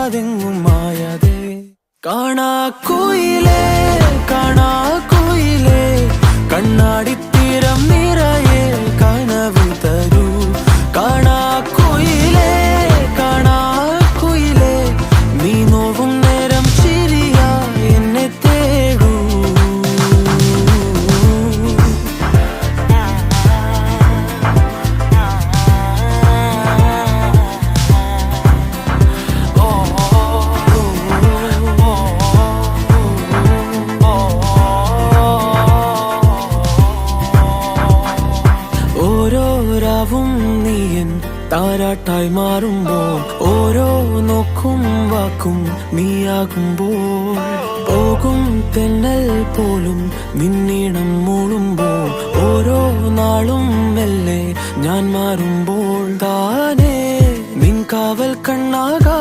കാണാതെങ്ങും മായാതെ. കാണാ കുയിലേ കാണാ കുയിലേ കണ്ണാടിത്തീരം നിറയെ കനവ് തരൂ. കാണാ കുയിലേ കാണാ കുയിലേ നീ നോവും നേരം ചിരിയാ എന്നെ തേടൂ. ഓരോരാവും നീയൻ താരാട്ടായി മാറുമ്പോൾ, ഓരോ നോക്കും വാക്കും നീയാകുമ്പോൾ, പോകും തെന്നൽ പോലും നിന്നീണം മൂളുമ്പോൾ, ഓരോ നാളും മെല്ലെ ഞാൻ മാറുമ്പോൾ, താനേ നിൻ കാവൽ കണ്ണാകാ